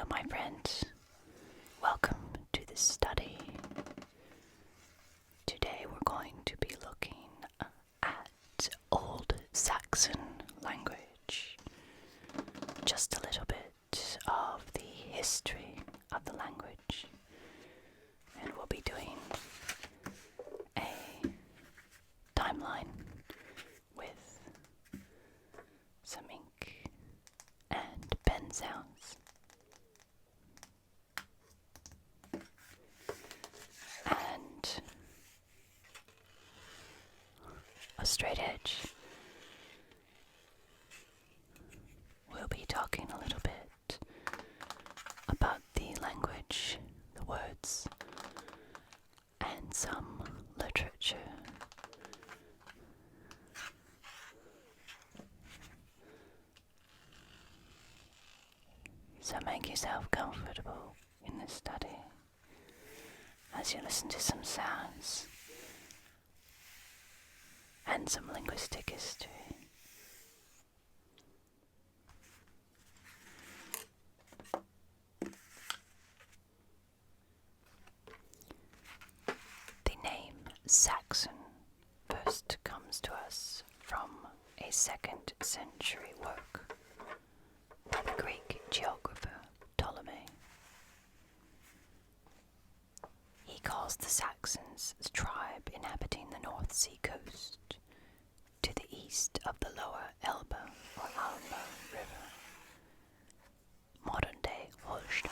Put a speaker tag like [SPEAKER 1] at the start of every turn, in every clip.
[SPEAKER 1] Hello, my friend. Welcome to the study. Today we're going to be looking at Old Saxon language. Just a little bit of the history of the language. And we'll be doing a timeline with some ink and pen sounds. And a straight edge. We'll be talking a little bit about the language, the words, and some literature. So make yourself comfortable in this study as you listen to some sounds and some linguistic history. The name Saxon first comes to us from a 2nd century work by the Greek geographer Ptolemy. He calls the Saxons a tribe inhabiting the North Sea coast to the east of the lower Elbe or Alba River, modern-day Holstein,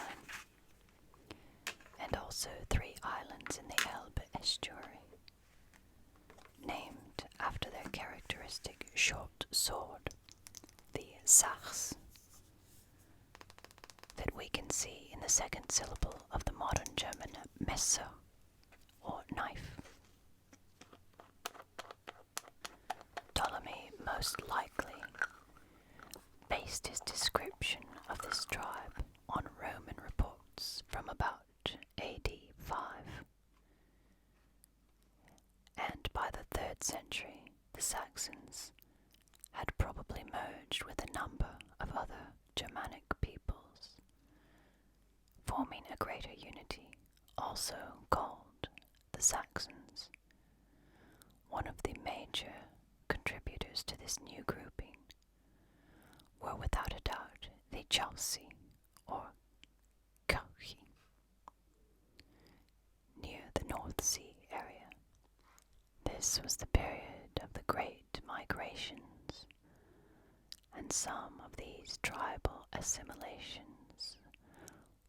[SPEAKER 1] and also 3 islands in the Elbe estuary, named after their characteristic short sword, the Sax, that we can see in the 2nd syllable of the modern German Messer, or knife. Ptolemy most likely based his description of this tribe on Roman reports from about AD 5. And by the 3rd century, the Saxons had probably merged with a number of other Germanic peoples, forming a greater unity, also called the Saxons. One of the major contributors to this new grouping were without a doubt the Chelsea or Kauchi, near the North Sea area. This was the period of the Great Migrations, and some of these tribal assimilations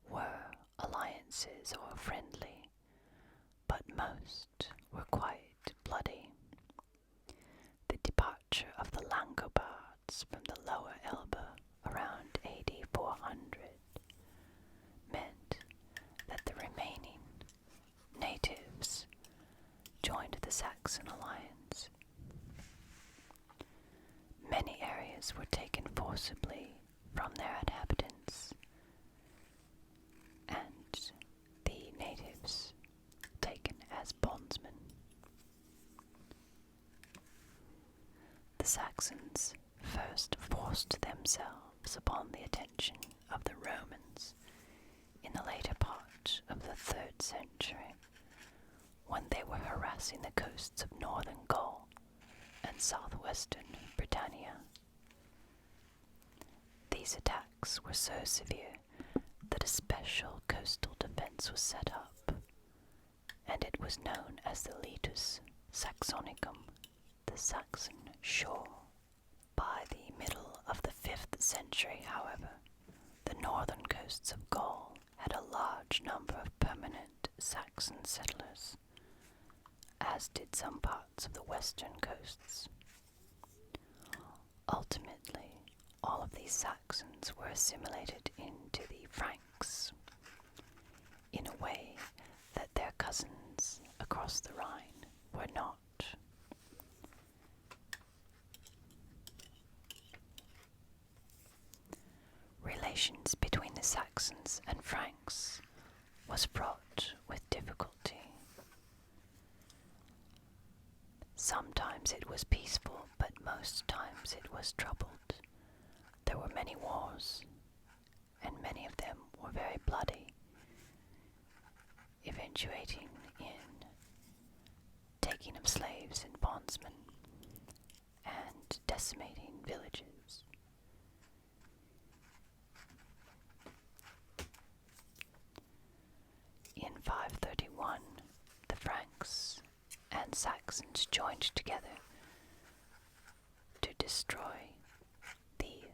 [SPEAKER 1] were alliances or friendly, but most were quite bloody. The departure of the Langobards from the lower Elbe around AD 400 meant that the remaining natives joined the Saxon alliance. Many areas were taken forcibly from their inhabitants, and the natives taken as bondsmen. The Saxons first forced themselves upon the attention of the Romans in the later part of the 3rd century, when they were harassing the coasts of northern Gaul and southwestern Britannia. These attacks were so severe that a special coastal defense was set up, and it was known as the Letus Saxonicum, the Saxon shore. By the middle of the 5th century, however, the northern coasts of Gaul had a large number of permanent Saxon settlers, as did some parts of the western coasts. Ultimately, all of these Saxons were assimilated into the Franks in a way that their cousins across the Rhine were not. Relations between the Saxons and Franks was fraught with difficulty. Sometimes it was peaceful, but most times it was troubled. There were many wars, and many of them were eventuating in taking of slaves and bondsmen and decimating villages. In 531, the Franks and Saxons joined together to destroy the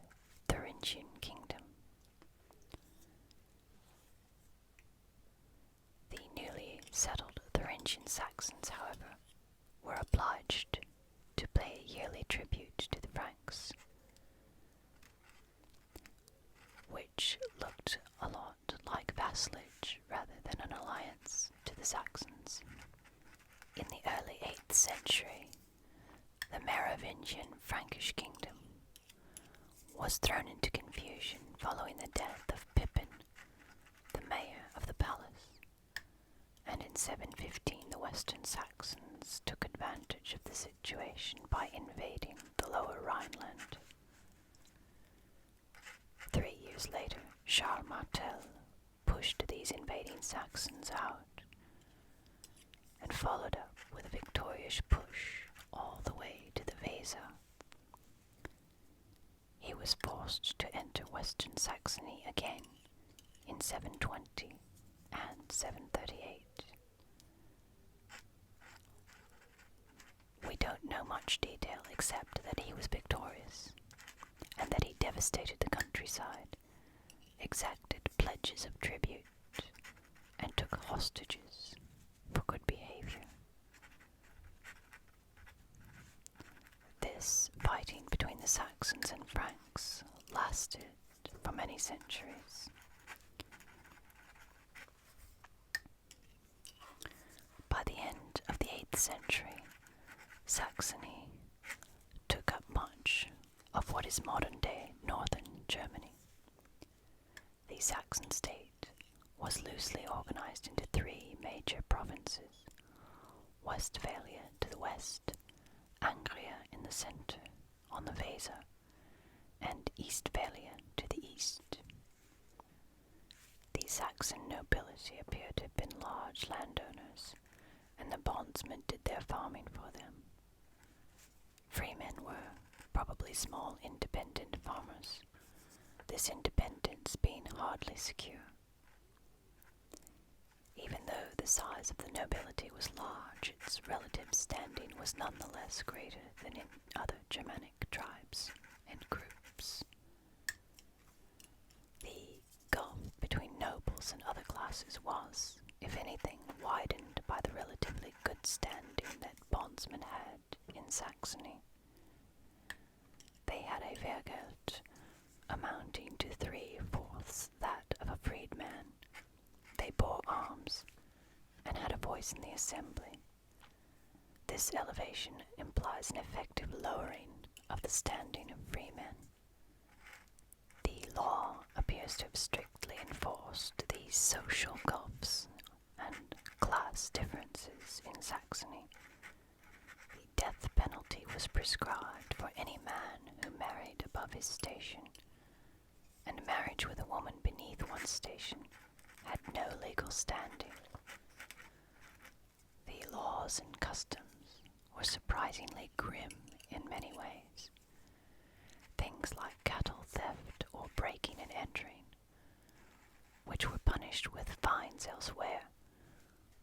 [SPEAKER 1] Thuringian kingdom. The newly settled Thuringian Saxons, however, were obliged to pay a yearly tribute to the Franks, which looked a lot like vassalage rather than an alliance to the Saxons. In the early 8th century, the Merovingian Frankish kingdom was thrown into confusion following the death of Pippin, the mayor of the palace, and in 715 the Western Saxons took advantage of the situation by invading the lower Rhineland. 3 years later, Charles Martel pushed these invading Saxons out and followed up with a victorious push all the way to the Weser. He was forced to enter Western Saxony again in 720 and 738. We don't know much detail except that he was victorious and that he devastated the countryside, exacted pledges of tribute, and took hostages for good behavior. This fighting between the Saxons and Franks lasted for many centuries. By the end of the 8th century, Saxony took up much of what is modern-day northern Germany. The Saxon state was loosely organized into 3 major provinces: Westphalia to the west, Angria in the center on the Weser, and Eastphalia to the east. The Saxon nobility appeared to have been large landowners, and the bondsmen did their farming for them. Freemen were probably small independent farmers, this independence being hardly secure. Even though the size of the nobility was large, its relative standing was nonetheless greater than in other Germanic tribes and groups. The gulf between nobles and other classes was, if anything, widened by the relatively good standing that bondsmen had in Saxony. They had a Wehrgeld amounting to 3/4 that of a freedman. They bore arms and had a voice in the assembly. This elevation implies an effective lowering of the standing of freemen. The law appears to have strictly enforced these social gulfs and class differences in Saxony. The death penalty was prescribed for any man who married above his station, and marriage with a woman beneath one's station had no legal standing. The laws and customs were surprisingly grim in many ways. Things like cattle theft or breaking and entering, which were punished with fines elsewhere,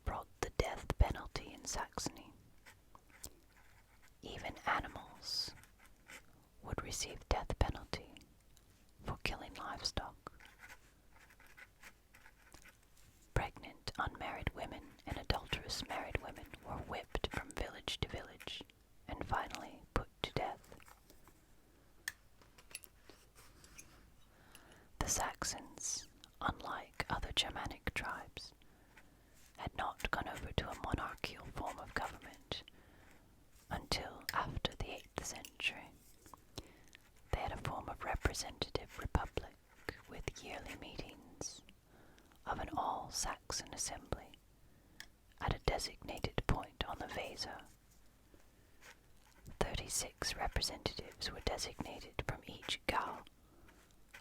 [SPEAKER 1] brought the death penalty in Saxony. Even animals would receive death penalty for killing livestock. Pregnant unmarried women and adulterous married women were whipped from village to village and finally put to death. The Saxons, unlike other Germanic tribes, had not gone over to a monarchical form of government until after the 8th century. They had a form of representative republic with yearly meetings of an all-Saxon assembly at a designated point on the Weser. 36 representatives were designated from each Gaul,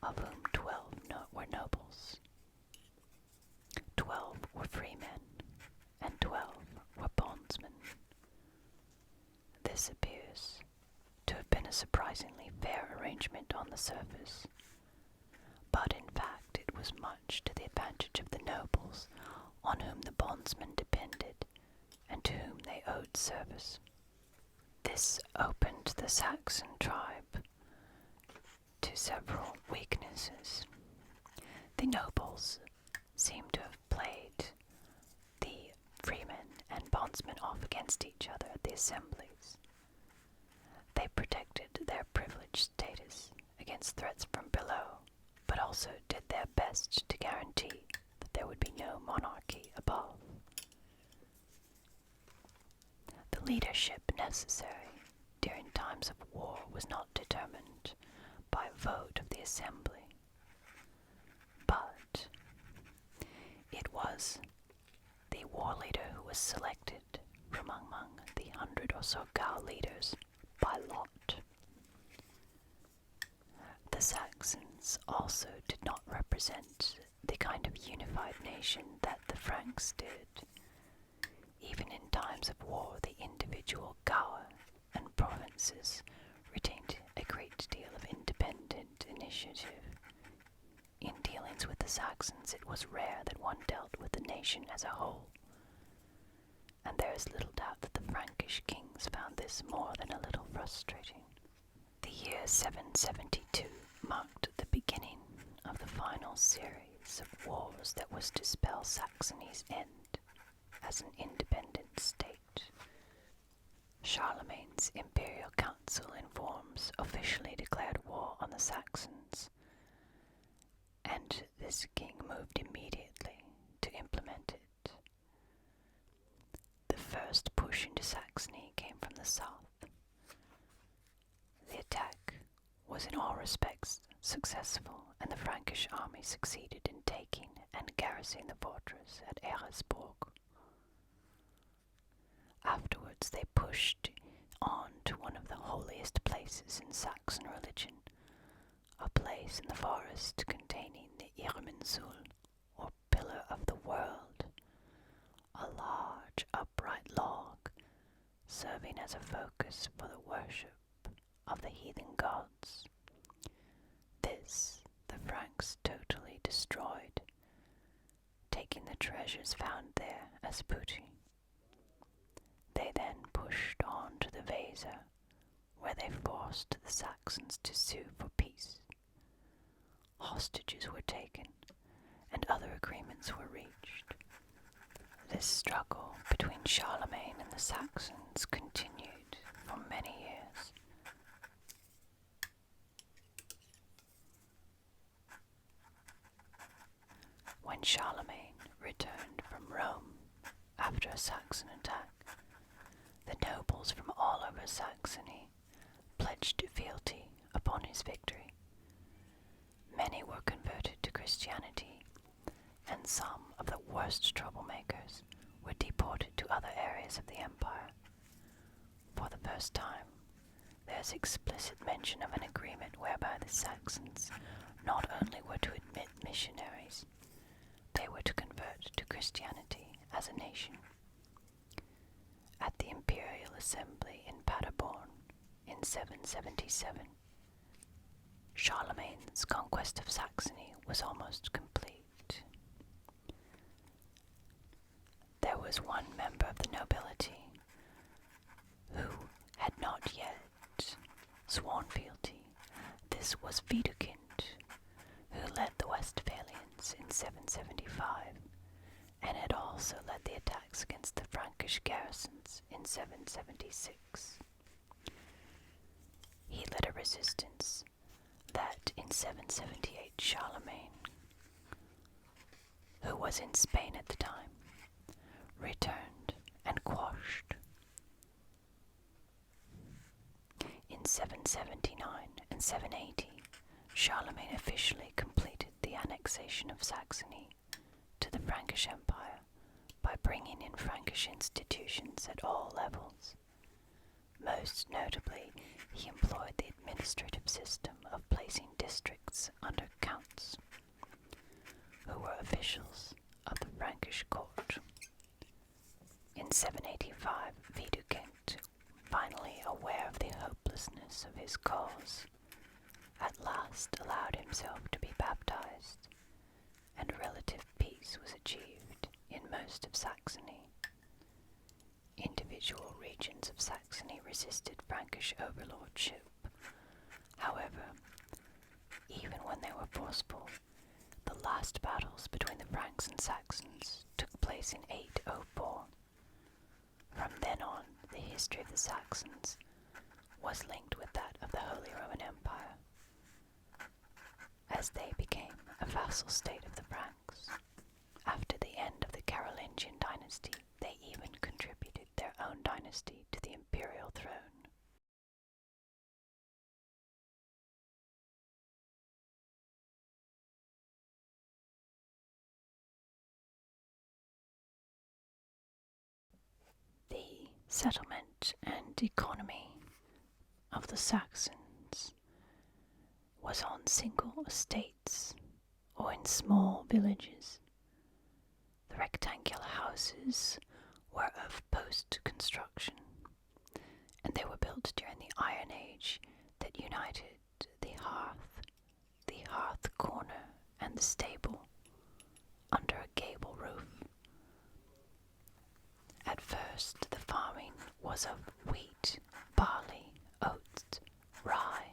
[SPEAKER 1] of whom 12 were nobles. 12 were free men, the surface, but in fact it was much to the advantage of the nobles on whom the bondsmen depended and to whom they owed service. This opened the Saxon tribe to several weaknesses. The nobles seem to have played the freemen and bondsmen off against each other at the assemblies. They protected their privileged status against threats from below, but also did their best to guarantee that there would be no monarchy above. The leadership necessary during times of war was not determined by vote of the assembly, but it was the war leader who was selected from among the 100 or so Gaul leaders by lot. The Saxons also did not represent the kind of unified nation that the Franks did. Even in times of war, the individual Gaue and provinces retained a great deal of independent initiative. In dealings with the Saxons, it was rare that one dealt with the nation as a whole, and there is little doubt that the Frankish kings found this more than a little frustrating. The year 772 marked the beginning of the final series of wars that was to spell Saxony's end as an independent state. Charlemagne's imperial council in Worms officially declared war on the Saxons, and this king moved immediately to implement it. The first push into Saxony came from the south. The attack was in all respects successful, and the Frankish army succeeded in taking and garrisoning the fortress at Eresburg. Afterwards they pushed on to one of the holiest places in Saxon religion, a place in the forest containing the Irminsul, or Pillar of the World, a large upright log serving as a focus for the worship of the heathen gods. This the Franks totally destroyed, taking the treasures found there as booty. They then pushed on to the Weser, where they forced the Saxons to sue for peace. Hostages were taken, and other agreements were reached. This struggle between Charlemagne and the Saxons continued for many years. When Charlemagne returned from Rome after a Saxon attack, the nobles from all over Saxony pledged fealty upon his victory. Many were converted to Christianity, and some of the worst troublemakers were deported to other areas of the empire. For the first time, there is explicit mention of an agreement whereby the Saxons not only were to admit missionaries, they were to convert to Christianity as a nation. At the Imperial Assembly in Paderborn in 777, Charlemagne's conquest of Saxony was almost complete. There was one member of the nobility who had not yet sworn fealty. This was Widukind, who led the Westphalians in 775, and had also led the attacks against the Frankish garrisons in 776. He led a resistance that in 778 Charlemagne, who was in Spain at the time, returned and quashed. In 779 and 780, Charlemagne officially completed the annexation of Saxony to the Frankish Empire by bringing in Frankish institutions at all levels. Most notably, he employed the administrative system of placing districts under counts, who were officials of the Frankish court. In 785, Widukind, finally aware of the hopelessness of his cause, at last allowed himself to be baptized, and relative peace was achieved in most of Saxony. Individual regions of Saxony resisted Frankish overlordship. However, even when they were forceful, the last battles between the Franks and Saxons took place in 804. From then on, the history of the Saxons was linked with that of the Holy Roman Empire, as they became a vassal state of the Franks. After the end of the Carolingian dynasty, they even contributed their own dynasty to the imperial throne. The settlement and economy of the Saxons was on single estates or in small villages. The rectangular houses were of post construction, and they were built during the Iron Age that united the hearth corner, and the stable under a gable roof. At first, the farming was of wheat, barley, oats, rye,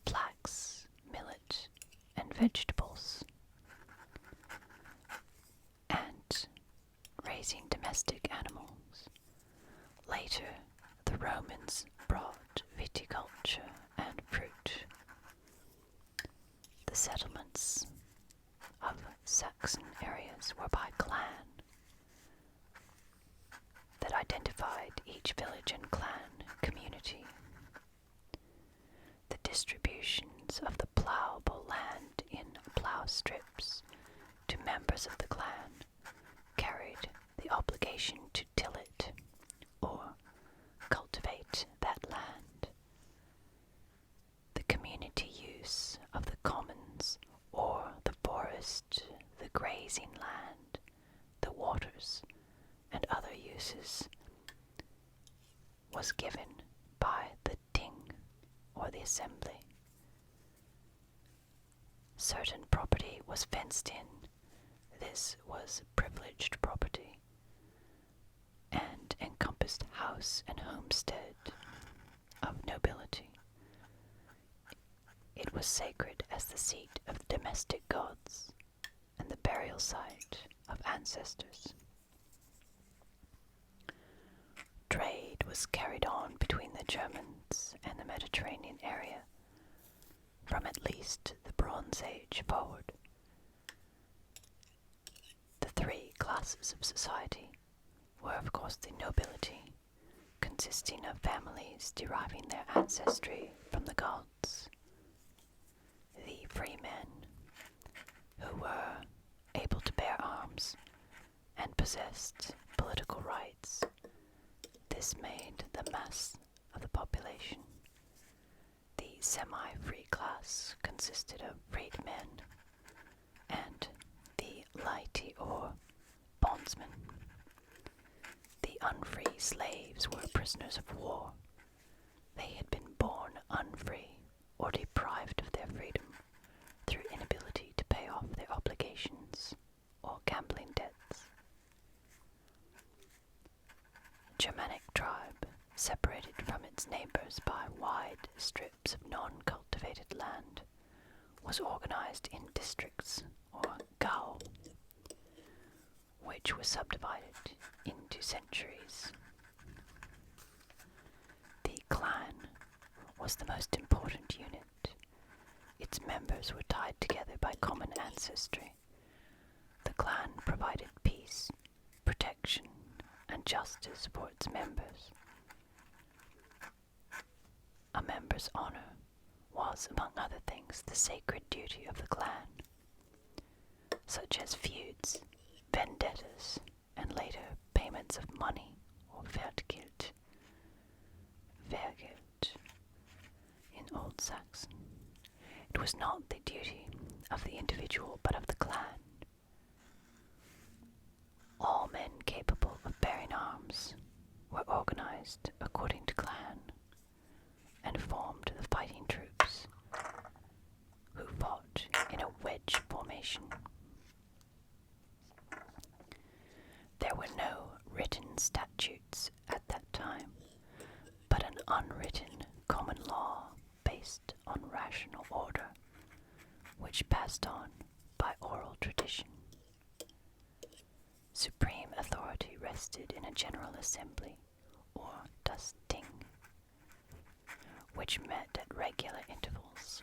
[SPEAKER 1] flax, millet, and vegetables, and raising domestic animals. Later, the Romans brought viticulture and fruit. The settlements of Saxon areas were by clan, that identified each village and clan community. The distributions of the plowable land in plow strips to members of the clan carried the obligation to till it or cultivate that land. The community use of the commons or the forest, the grazing land, the waters, and other uses was given by the ting or the assembly. Certain property was fenced in. This was privileged property and encompassed house and homestead of nobility. It was sacred as the seat of domestic gods and the burial site of ancestors. Trade was carried on between the Germans and the Mediterranean area from at least the Bronze Age forward. The three classes of society were, of course, the nobility, consisting of families deriving their ancestry from the gods, the free men, who were able to bear arms and possessed political rights. This made the mass of the population. The semi-free class consisted of freed men and the laity or bondsmen. The unfree slaves were prisoners of war. They had been born unfree or deprived of their freedom through inability to pay off their obligations or gambling debts. A Germanic tribe, separated from its neighbors by wide strips of non-cultivated land, was organized in districts or gau, which were subdivided into centuries. The clan was the most important unit. Its members were tied together by common ancestry. The clan provided peace, protection, and justice for its members. A member's honor was, among other things, the sacred duty of the clan, such as feuds, vendettas, and later payments of money or vergelt in Old Saxon. It was not the duty of the individual but of the clan. All men capable of bearing arms were organized according to clan and formed the fighting troops tradition. Supreme authority rested in a general assembly, or das Ting, which met at regular intervals.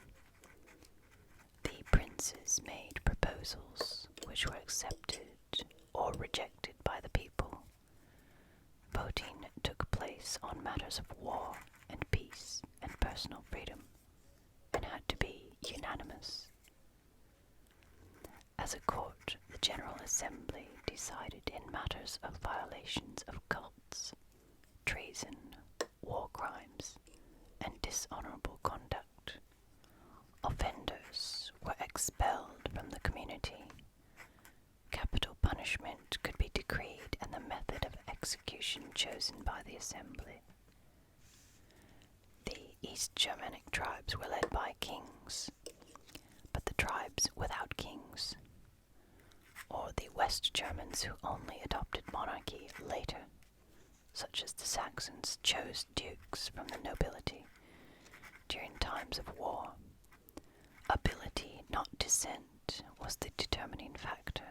[SPEAKER 1] The princes made proposals which were accepted or rejected by the people. Voting took place on matters of war and peace and personal freedom, and had to be unanimous. As a court, the General Assembly decided in matters of violations of cults, treason, war crimes, and dishonorable conduct. Offenders were expelled from the community. Capital punishment could be decreed and the method of execution chosen by the assembly. The East Germanic tribes were led by kings, but the tribes without kings, or the West Germans who only adopted monarchy later, such as the Saxons, chose dukes from the nobility during times of war. Ability, not descent, was the determining factor.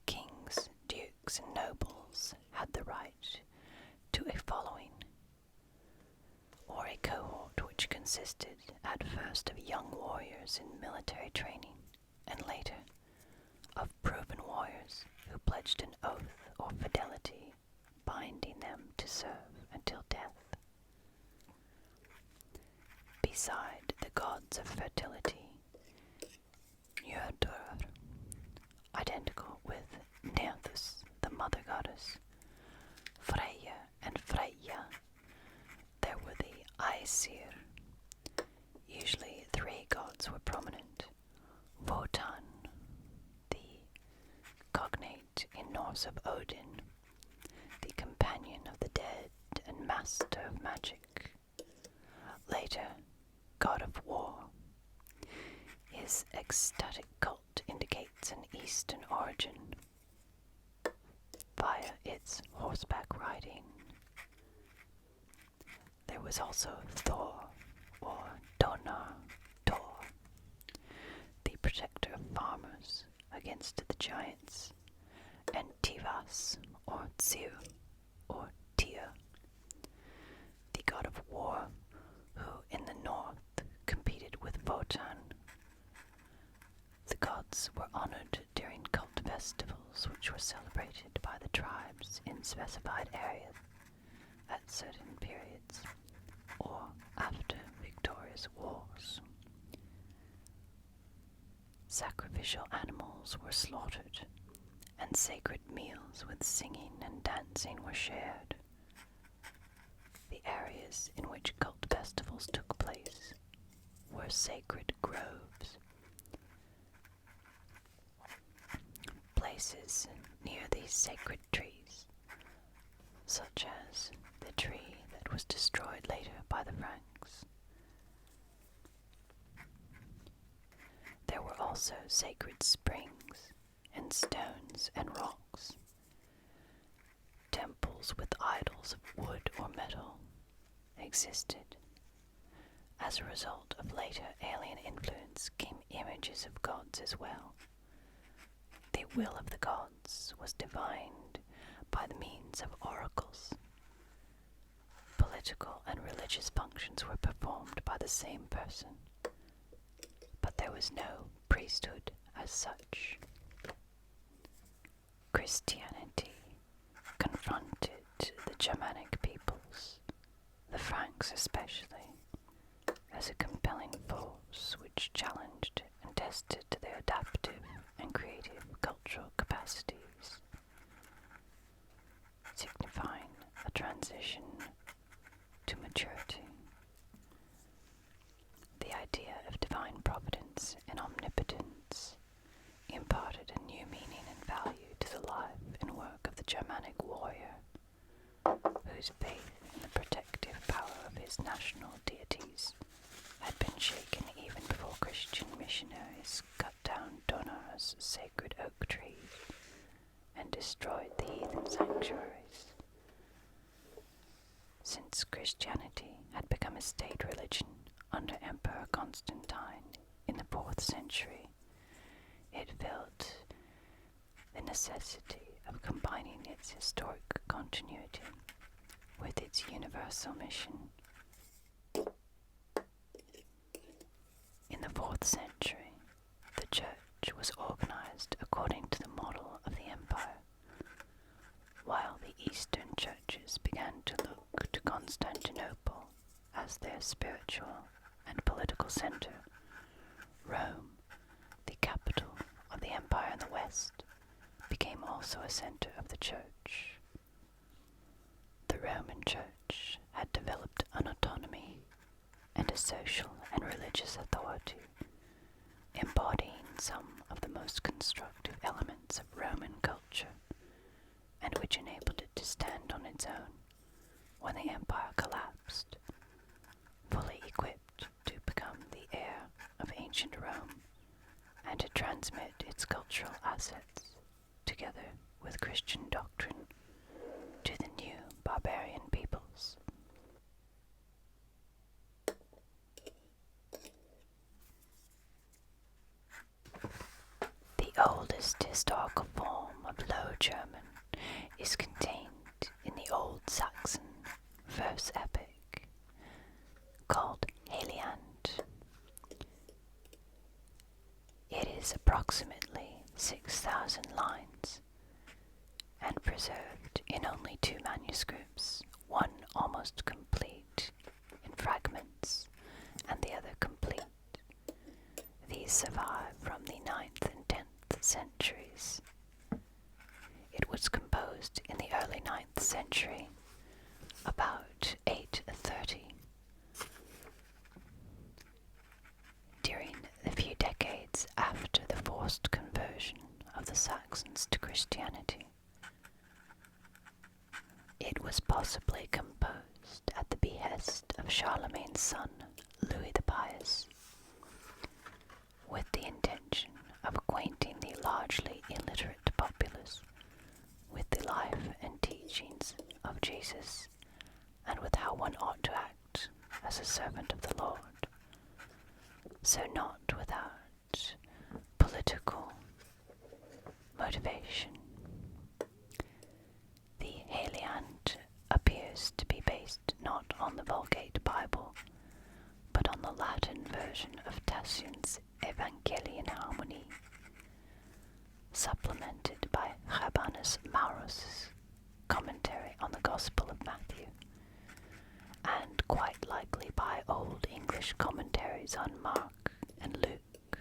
[SPEAKER 1] Kings, dukes, and nobles had the right to a following, or a cohort which consisted at first of young warriors in military training, and later of proven warriors who pledged an oath or fidelity, binding them to serve until death. Beside the gods of fertility, Njörður, identical with Neithus, the mother goddess, Freyja and Freyja, there were the Aesir. Usually 3 gods were prominent. Wotan, the cognate in Norse of Odin, the companion of the dead and master of magic. Later, god of war. His ecstatic cult indicates an Eastern origin via its horseback riding. There was also Thor, or Donar, Thor, the protector of farmers against the giants, and Tivas, or Tsiu, or Tyr, the god of war, who in the north competed with Wotan. The gods were honored during cult festivals which were celebrated by the tribes in specified areas at certain periods, or after victorious wars. Sacrificial animals were slaughtered, and sacred meals with singing and dancing were shared. The areas in which cult festivals took place were sacred groves, places near these sacred trees, such as the tree that was destroyed later by the Franks. There were also sacred springs and stones and rocks. Temples with idols of wood or metal existed. As a result of later alien influence came images of gods as well. The will of the gods was divined by the means of oracles. Political and religious functions were performed by the same person, but there was no priesthood as such. Christianity confronted the Germanic peoples, the Franks especially, as a compelling force which challenged and tested their adaptive and creative cultural capacities, signifying a transition to maturity. The idea of divine providence and omnipotence imparted a new meaning and value to the life and work of the Germanic warrior, whose faith in the protective power of his national deities had been shaken even before Christian missionaries cut down Donar's sacred oak trees and destroyed the heathen sanctuaries. Since Christianity had become a state religion under Emperor Constantine in the 4th century, it necessity of combining its historic continuity with its universal mission. In the 4th century, the Church was organized according to the model of the Empire, while the Eastern churches began to look to Constantinople as their spiritual and political center. Rome, the capital of the Empire in the West, became also a center of the Church. The Roman Church had developed an autonomy and a social and religious authority, embodying some of the most constructive elements of Roman culture, and which enabled it to stand on its own when the empire collapsed, fully equipped to become the heir of ancient Rome and to transmit its cultural assets, together with Christian doctrine, to the new barbarian peoples. The oldest historical form of Low German is contained in the Old Saxon verse epic called Heliand. It is approximately 6,000 lines and preserved in only 2 manuscripts, one almost complete in fragments and the other complete. These survive from the 9th and 10th centuries. It was composed in the early 9th century, about 830. During the few decades after the forced conversion of the Saxons to Christianity, it was possibly composed at the behest of Charlemagne's son, Louis the Pious, with the intention of acquainting the largely illiterate populace with the life and teachings of Jesus, and with how one ought to act as a servant of the Lord, so not without political motivation. The Heliand appears to be based not on the Vulgate Bible, but on the Latin version of Tatian's Evangelion Harmony, supplemented by Rabanus Maurus' commentary on the Gospel of Matthew, and quite likely by Old English commentaries on Mark and Luke.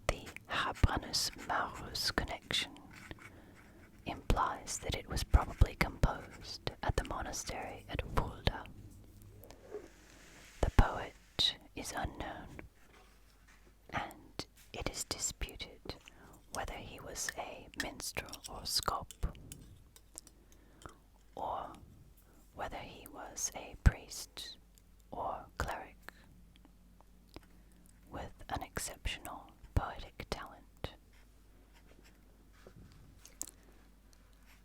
[SPEAKER 1] The Rabanus Maurus connection implies that it was probably composed at the monastery at Fulda. The poet is unknown, and it is disputed whether he was a minstrel or scop, or whether he was a priest or cleric, with an exceptional poetic talent.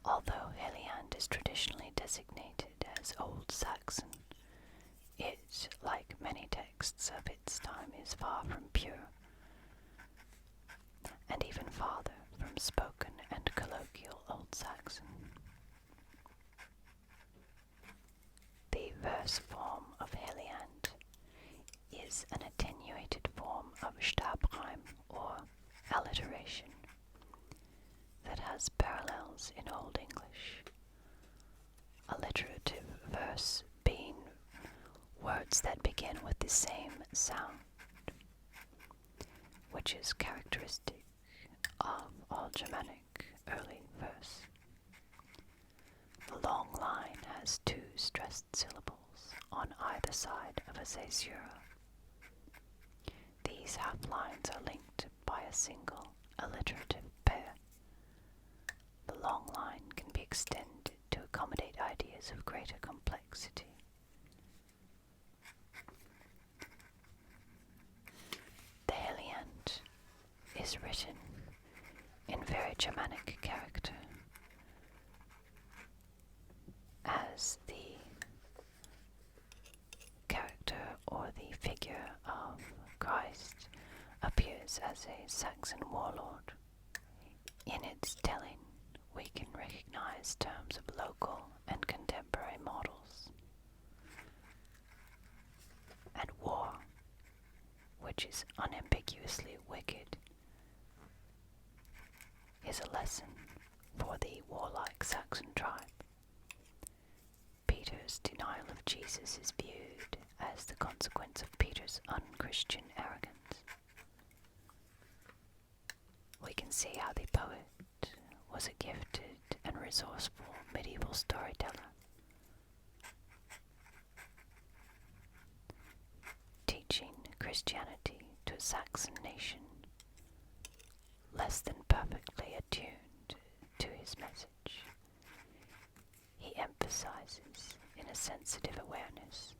[SPEAKER 1] Although Heliand is traditionally designated as Old Saxon, it, like many texts of its time, is far from pure, and even farther from spoken and colloquial Old Saxon. The verse form of Heliand is an attenuated form of Stabreim, or alliteration, that has parallels in Old English. Alliterative verse being words that begin with the same sound, which is characteristic of all Germanic early verse. The long line has 2 stressed syllables on either side of a caesura. These half lines are linked by a single alliterative pair. The long line can be extended to accommodate ideas of greater complexity. The Heliand is written in very Germanic character, as the character or the figure of Christ appears as a Saxon warlord. In its telling, we can recognize terms of local and contemporary models. And war, which is unambiguously wicked, is a lesson for the warlike Saxon tribe. Peter's denial of Jesus is viewed as the consequence of Peter's unchristian arrogance. We can see how the poet was a gifted and resourceful medieval storyteller. Teaching Christianity to a Saxon nation less than perfectly attuned to his message, he emphasizes in a sensitive awareness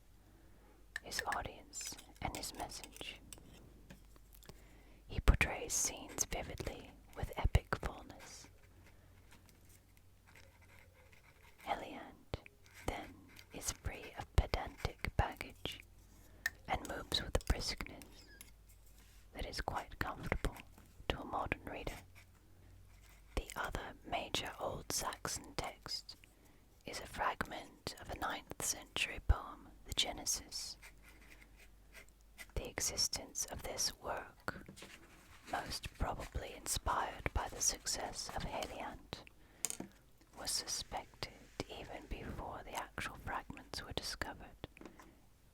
[SPEAKER 1] his audience and his message. He portrays scenes vividly with epic fullness. Heliand, then, is free of pedantic baggage and moves with a briskness that is quite comfortable to a modern reader. The other major Old Saxon text is a fragment of a 9th century poem, the Genesis. The existence of this work, most probably inspired by the success of Heliant, was suspected even before the actual fragments were discovered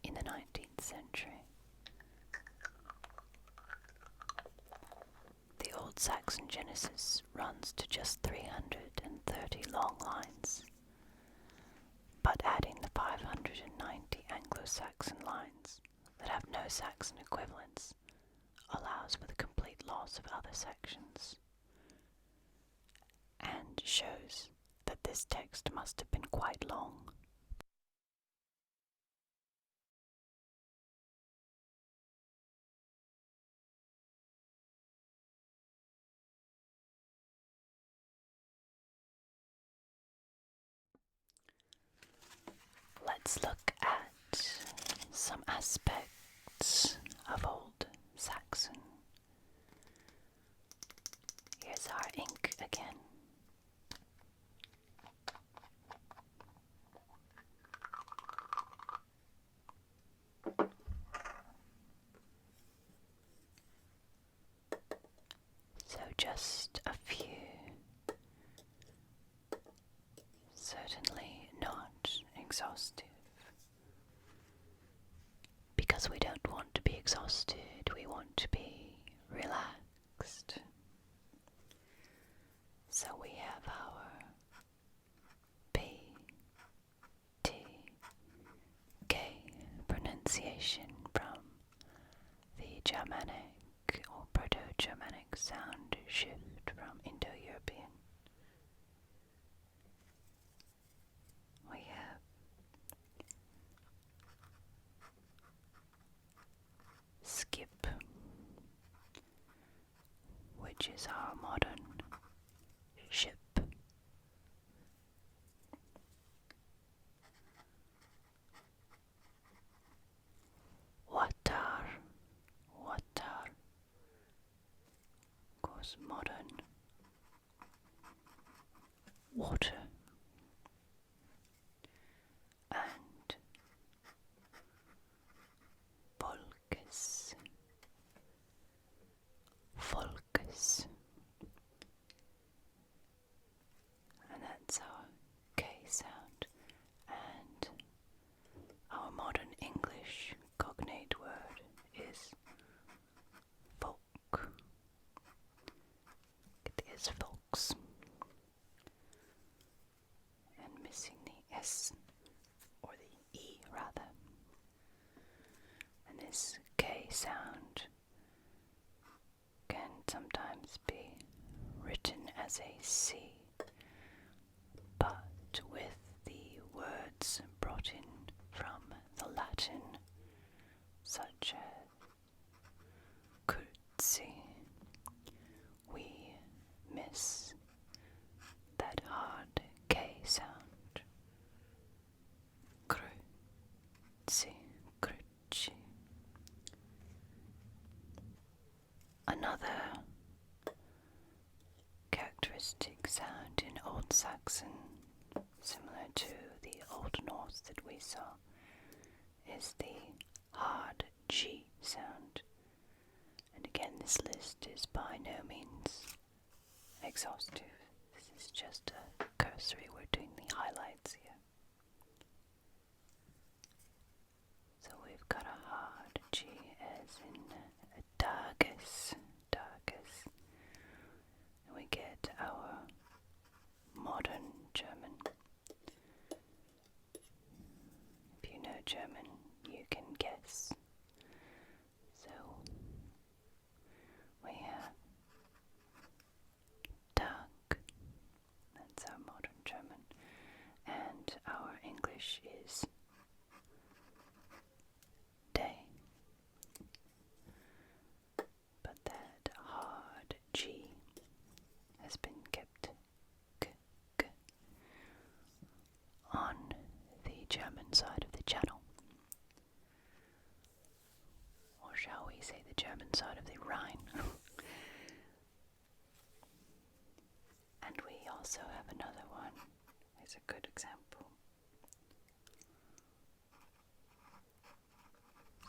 [SPEAKER 1] in the 19th century. The Old Saxon Genesis runs to just 330 long lines, but adding the 590 Anglo-Saxon lines that have no Saxon equivalents allows for the complete loss of other sections, and shows that this text must have been quite long. Let's look at some aspects of Old Saxon. Here's our ink again. So just a few, certainly not exhaustive. Because we don't want to be exhausted, we want to be relaxed. So we have our P, T, K pronunciation from the Germanic or Proto-Germanic sound shift from Indo-European. We have skip, which is our modern ship. Water, of course, modern water. And Volkes, and that's our K sound, and our modern English cognate word is folk. It is folks, and missing the S, or the E rather, and this K sound can sometimes be written as a C, but with the words brought in from the Latin, such as curtsy, we miss that hard K sound. Curtsy, curtsy. Another characteristic sound in Old Saxon, similar to the Old Norse that we saw, is the hard G sound. And again, this list is by no means exhaustive. This is just a cursory. We're doing the highlights here. So we've got a hard G as in a dagus. And we get our modern German. If you know German, you can guess. So we have Tag, that's our modern German, and our English is day. But that hard G has been kept on the German side of the channel. Or shall we say the German side of the Rhine? And we also have another one. It's a good example.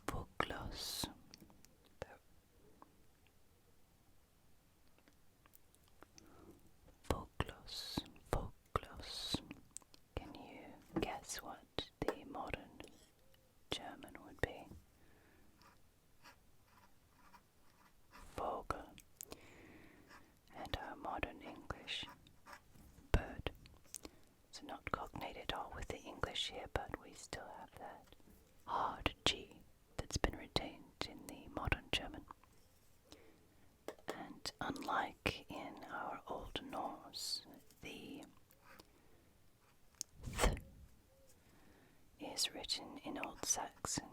[SPEAKER 1] Voglos. Voglos. Can you guess what the modern German would be? Vogel. And our modern English, bird. So not cognate at all with the English here, but we still have that hard G that's been retained in the modern German. And unlike in our Old Norse, the th is written in Old Saxon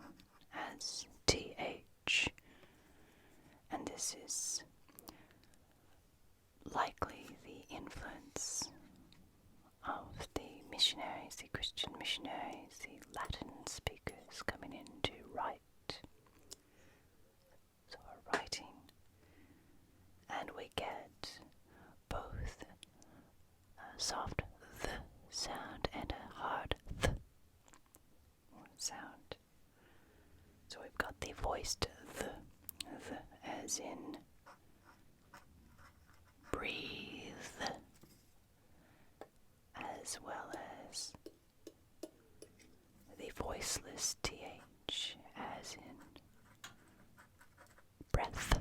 [SPEAKER 1] as th, and this is likely the influence of the missionaries, the Christian missionaries, the Latin speakers coming in to write. So we're writing, and we get both a soft th sound and a hard th sound. So we've got the voiced th as in breathe, as well as the voiceless th as in breath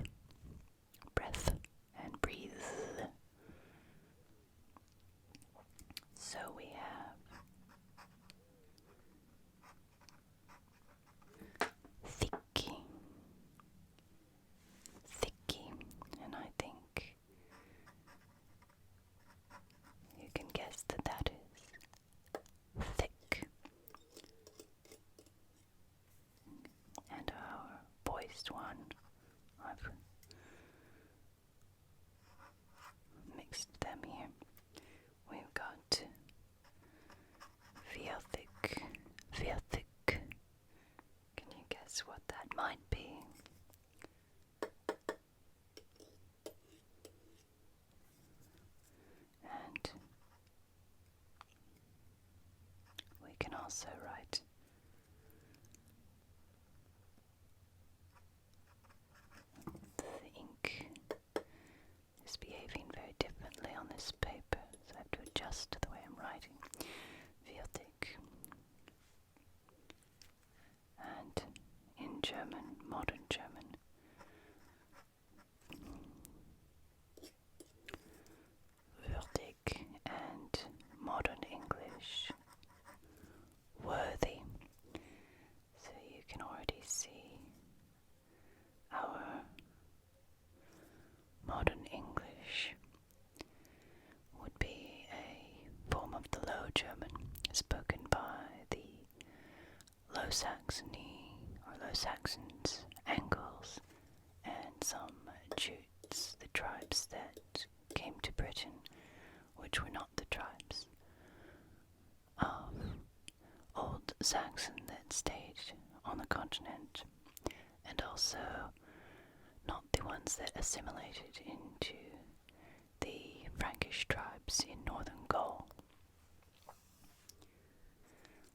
[SPEAKER 1] and breathe. So we have thicky, and I think you can guess that that is thick. And our voiced one, I've mixed them here. We've got Vierthig. Can you guess what that might be? And we can also write the ink is behaving very differently on this paper, so I have to adjust to the way I'm writing. Vierthig. And in German, modern German, würdig, and modern English, worthy. So you can already see our modern English would be a form of the Low German spoken by the Low Saxony or Low Saxons, Angles, and some Jutes, the tribes that came to Britain, which were not the tribes of Old Saxon that stayed on the continent, and also not the ones that assimilated into the Frankish tribes tribes in northern Gaul.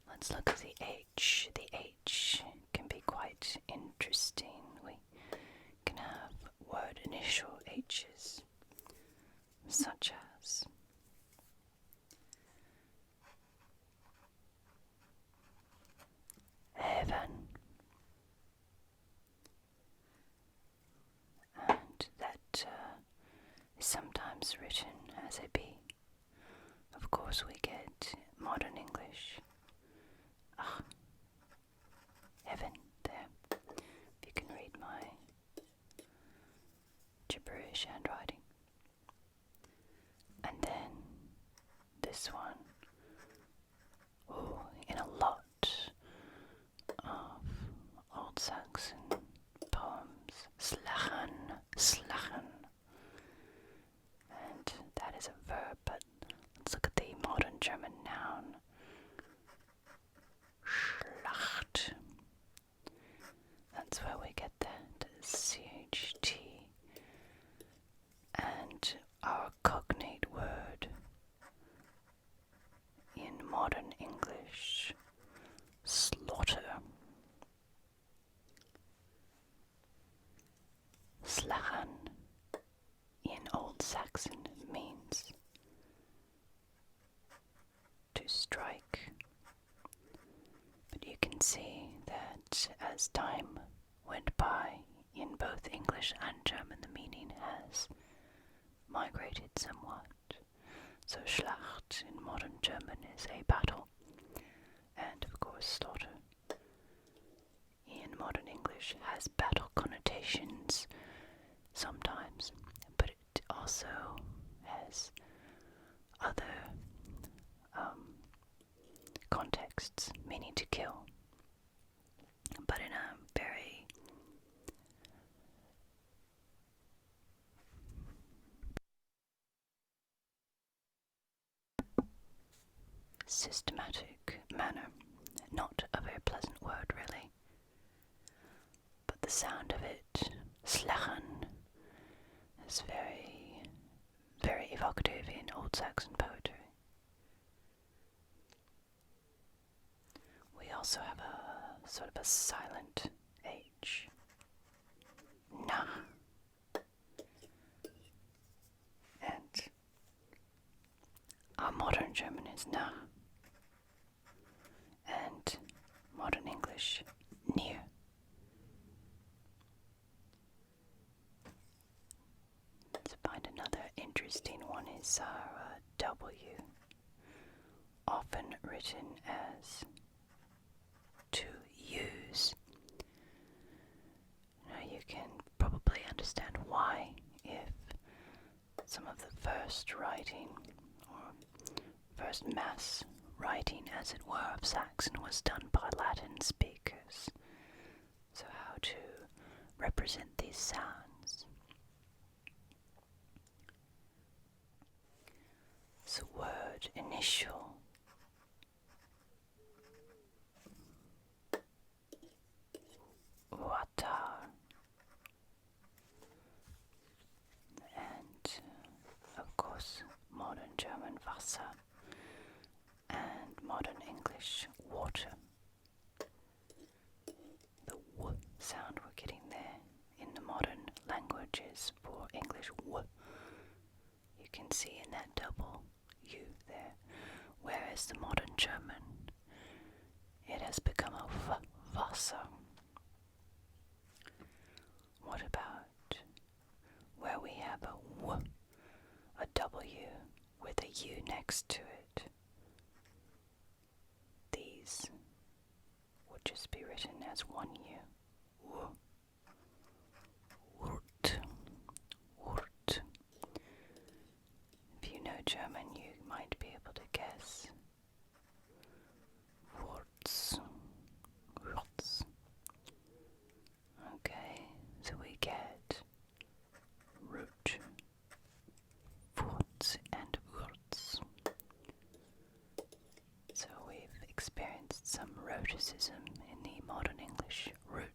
[SPEAKER 1] Let's look at the H. The H can be quite interesting. We can have word initial H's, such as heaven, and that is sometimes written as a B. Of course, we get modern English. Heaven, there. If you can read my gibberish handwriting. And then this one. In a lot of Old Saxon poems, slachen. And that is a verb, but let's look at the modern German noun. Schlacht. That's where we get that CHT. And our cognate word in modern English, slaughter. Slachen in Old Saxon means to strike. But you can see that as time went by in both English and German, the meaning has migrated somewhat. So Schlacht in modern German is a battle, and of course slaughter in modern English has battle connotations sometimes, but it also has other contexts, meaning to kill, but in a very systematic manner. Not a very pleasant word, really, but the sound of it, slachen, is very, very evocative in Old Saxon poetry. We also have a sort of a silent H. Na. And our modern German is na. And modern English, near. Let's find another interesting one is our W, often written as to use. Now you can probably understand why if some of the first writing, or first mass writing as it were, of Saxon was done by Latin speakers. So how to represent these sounds. So word initial. Water. And of course modern German Wasser. And modern English water. The W sound we're getting there in the modern languages for English W. You can see in that double U there. Whereas the modern German, it has become a Wasser. What about where we have a W, a W with a U next to it? These would just be written as one U. W. Wurt. Wurt. If you know German, you might be able to guess. Wurz. Wurz. Okay, so we get root, Wurz, and Wurz. So we've experienced some roticism in the modern English root.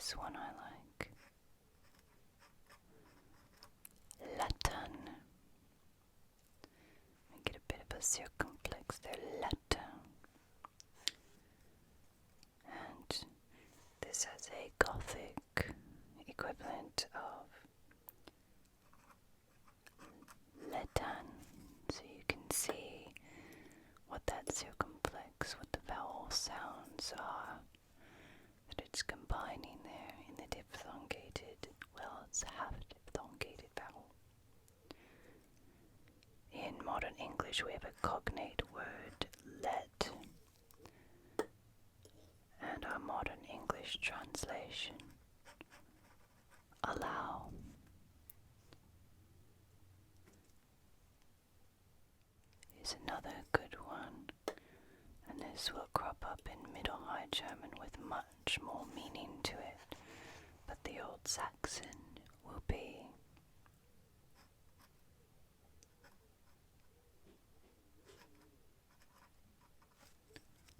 [SPEAKER 1] this one I like. Latin. I get a bit of a circumflex there. Latin. And this has a Gothic equivalent of Latin, so you can see what that circumflex, what the vowel sounds are, that it's combining there in the diphthongated, well, it's a half diphthongated vowel. In modern English we have a cognate word, let, and our modern English translation, allow. Is another good one, and this will crop up in Middle High German with much more meaning to it, but the Old Saxon will be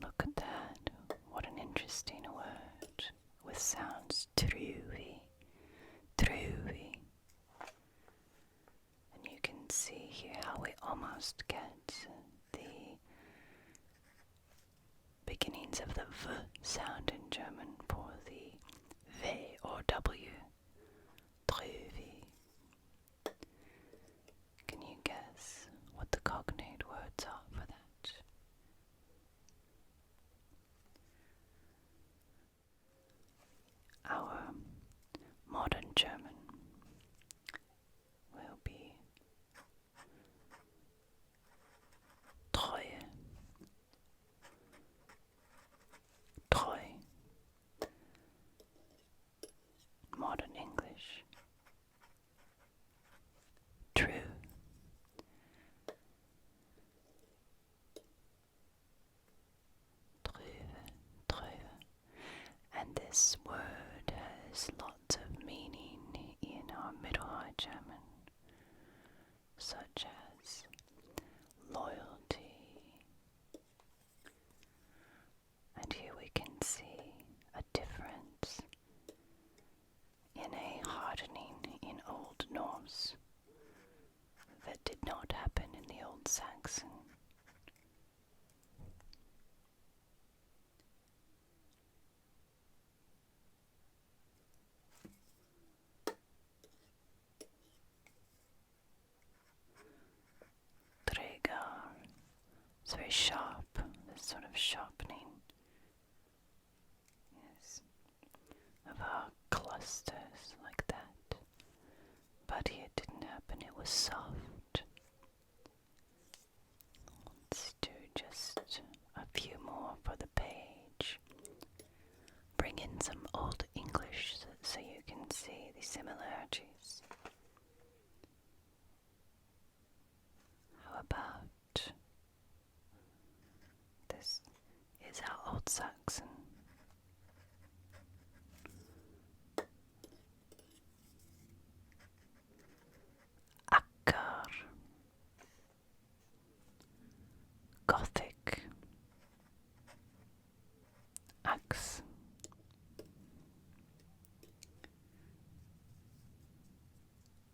[SPEAKER 1] look at that, what an interesting word with sounds, truvi, truvi. And you can see here how we almost get the beginnings of the V sound in German for the V or W. Truvi. Can you guess what the cognate words are for that? Our modern German will be Treue, treu. Modern English, true. Treue. And this word has lots of meaning in our Middle High German, such as loyalty. And here we can see a difference in a hardening in Old Norse that did not happen in the Old Saxon. Träger. It's very sharp, this sort of sharpening. Yes. Of our clusters like that. But here it didn't happen, it was soft. Let's do just a few more for the page. Bring in some Old English so you can see the similarities. How about this is our Old Saxon. Acker, Gothic, axe,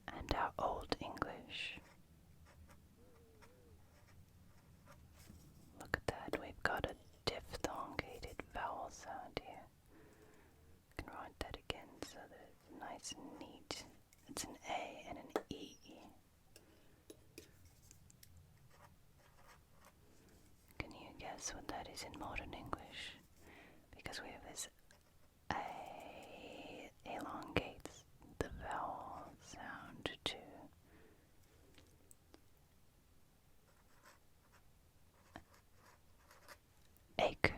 [SPEAKER 1] and our Old English. Look at that, we've got a diphthongated vowel sound here. I can write that again so that it's nice and neat. It's an A and an E. Can you guess what that is in modern English? Because we have this A elongates the vowel sound to acre.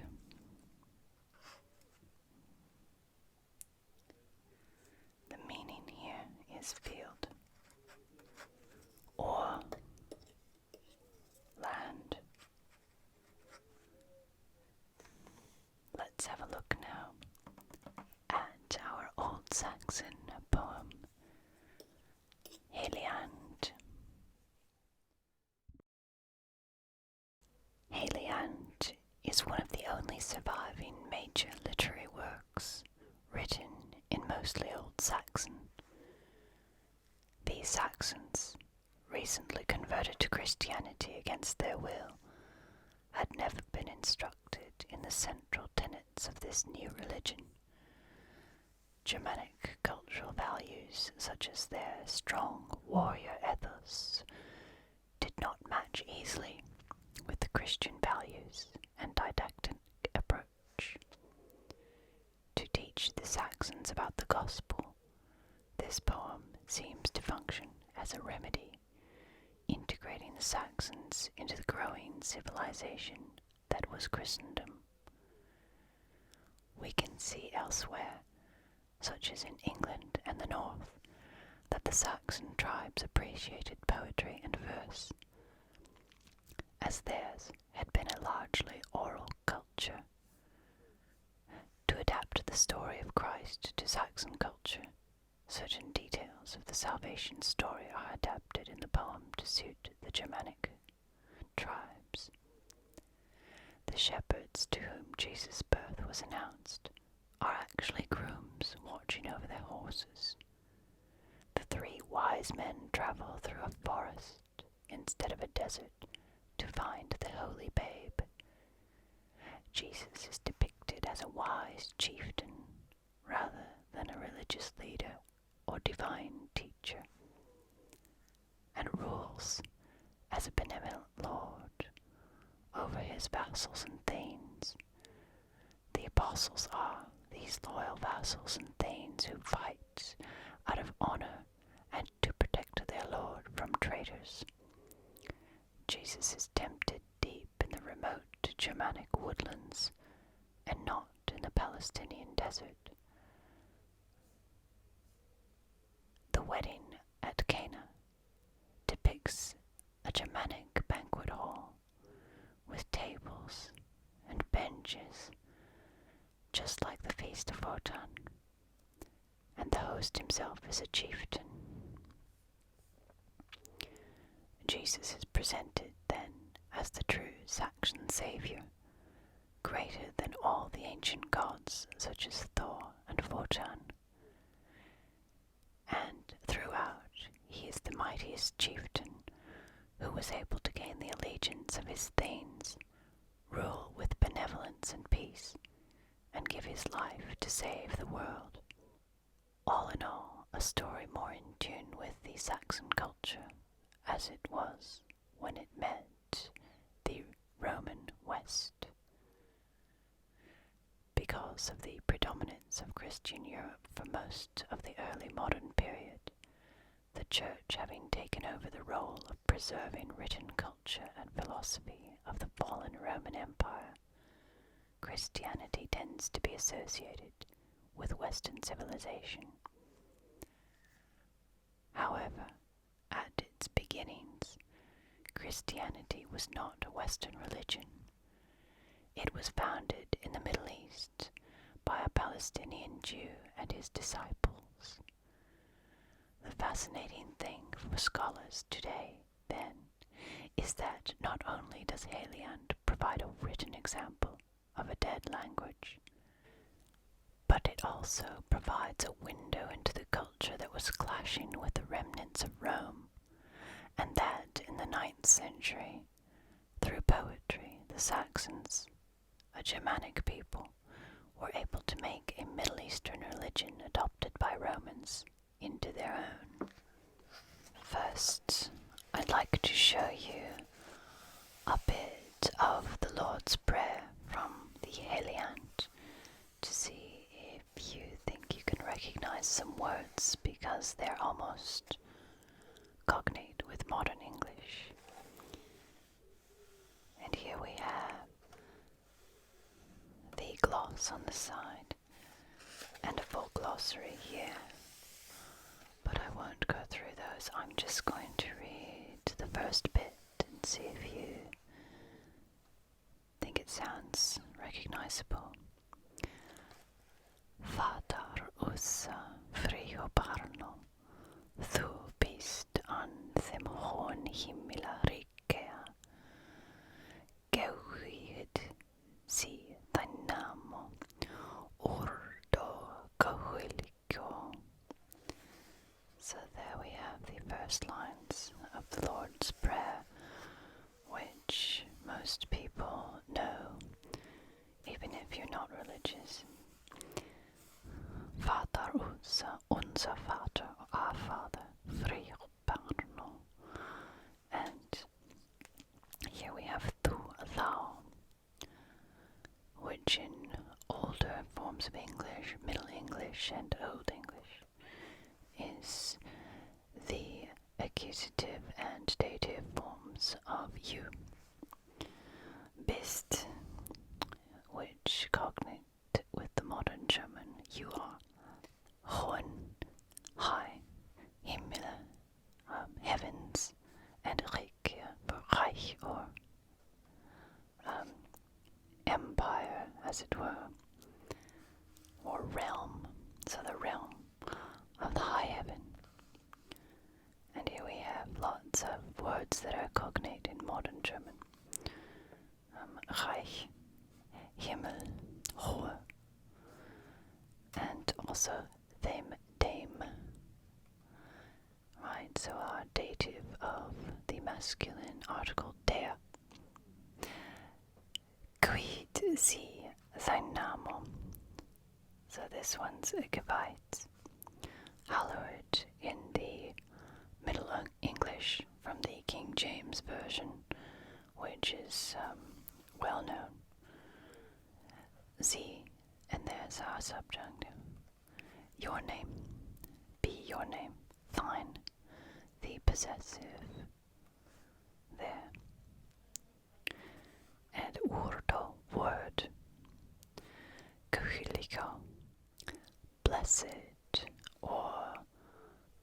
[SPEAKER 1] The meaning here is field or land. Let's have a look now at our Old Saxon poem, Heliand. Heliand is one of the only surviving major literary works written mostly Old Saxon. These Saxons, recently converted to Christianity against their will, had never been instructed in the central tenets of this new religion. Germanic cultural values, such as their strong warrior ethos, did not match easily with the Christian values and didactic approach. To teach the Saxons about the gospel, this poem seems to function as a remedy, integrating the Saxons into the growing civilization that was Christendom. We can see elsewhere, such as in England and the North, that the Saxon tribes appreciated poetry and verse, as theirs had been a largely oral culture. To adapt the story of Christ to Saxon culture, certain details of the salvation story are adapted in the poem to suit the Germanic tribes. The shepherds to whom Jesus' birth was announced are actually grooms watching over their horses. The three wise men travel through a forest instead of a desert to find the holy babe. Jesus is depicted as a wise chieftain rather than a religious leader or divine teacher, and rules as a benevolent lord over his vassals and thanes. The apostles are these loyal vassals and thanes who fight out of honor and to protect their lord from traitors. Jesus is tempted deep in the remote Germanic woodlands and not in the Palestinian desert. The wedding at Cana depicts a Germanic banquet hall with tables and benches, just like the Feast of Wotan, and the host himself is a chieftain. Jesus is presented then as the true Saxon saviour, greater than all the ancient gods such as Thor and Wotan. And throughout he is the mightiest chieftain who was able to gain the allegiance of his thanes, rule with benevolence and peace, and give his life to save the world. All in all, a story more in tune with the Saxon culture as it was when it met the Roman West. Because of the predominance of Christian Europe for most of the early modern period, the Church having taken over the role of preserving written culture and philosophy of the fallen Roman Empire, Christianity tends to be associated with Western civilization. However, at its beginnings, Christianity was not a Western religion. It was founded in the Middle East by a Palestinian Jew and his disciples. The fascinating thing for scholars today, then, is that not only does Heliand provide a written example of a dead language, but it also provides a window into the culture that was clashing with the remnants of Rome, and that in the 9th century, through poetry, the Saxons, a Germanic people, were able to make a Middle Eastern religion adopted by Romans into their own. First, I'd like to show you a bit of the Lord's Prayer from the Heliand to see if you think you can recognize some words, because they're almost cognate with modern English. And here we have the gloss on the side and a full glossary here, but I won't go through those. I'm just going to read the first bit and see if you think it sounds recognizable. Fader ussa frio barno, thu bist an them hon himmela rikea, geuhid si dein namo, ordo gehulkio, English and Old English is the accusative and dative forms of you. Bist, which cognate with the modern German you are. Hohen, high. Himmel, heavens, and Reich for Reich or empire, as it were, or realm, so the realm of the high heaven. And here we have lots of words that are cognate in modern German. Reich, Himmel, Hohe, and also them, dame. Right, so our dative of the masculine article der. Quid sie sein Name? So this one's a Gewalt. Hallowed in the Middle English from the King James Version, which is well known. Sie, and there's our subjunctive. Your name, be your name, thine, the possessive, there. And urdo, word. Köhliger, blessed, or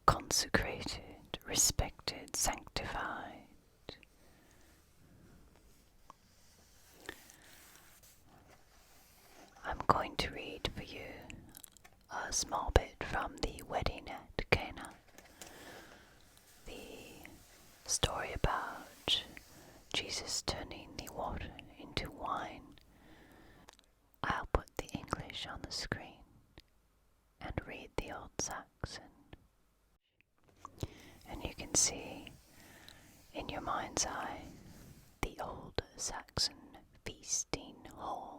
[SPEAKER 1] consecrated, respected, sanctified. I'm going to read for you a small bit from the wedding at Cana. The story about Jesus turning the water into wine. I'll put the English on the screen and read the Old Saxon. And you can see in your mind's eye the Old Saxon feasting hall.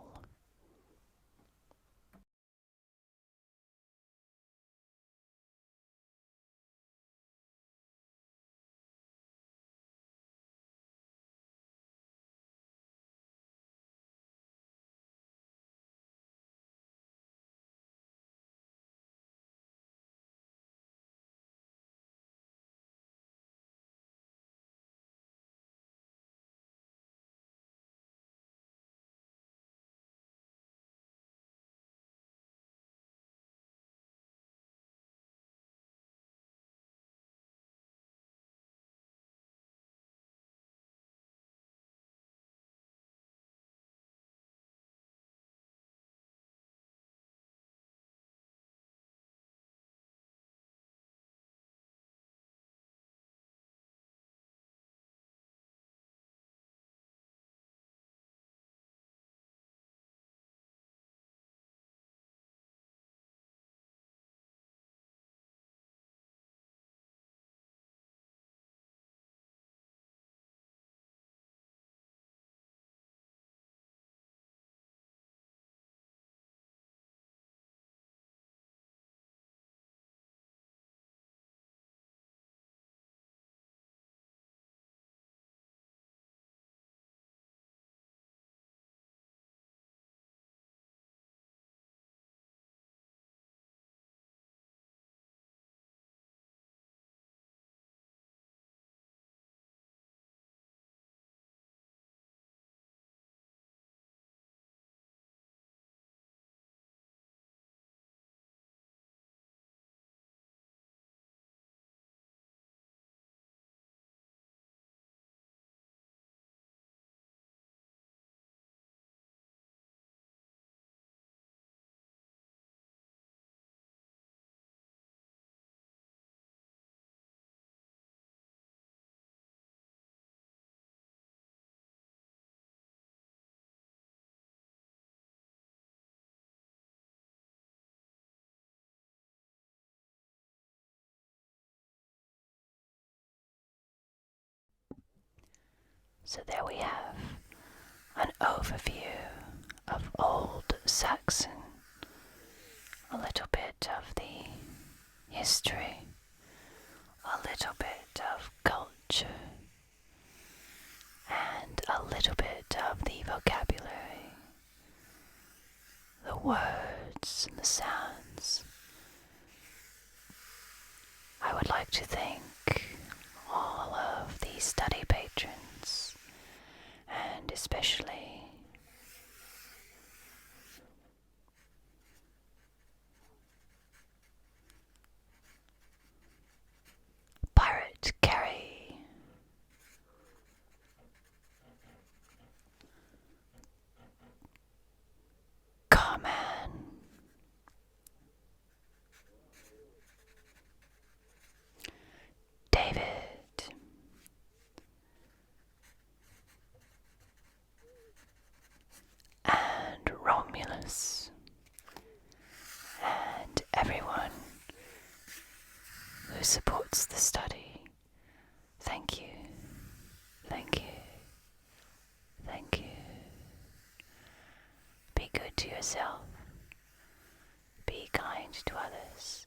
[SPEAKER 1] So there we have an overview of Old Saxon, a little bit of the history, a little bit of culture, and a little bit of the vocabulary, the words and the sounds listeners and everyone who supports the study. Thank you. Thank you. Thank you. Be good to yourself. Be kind to others.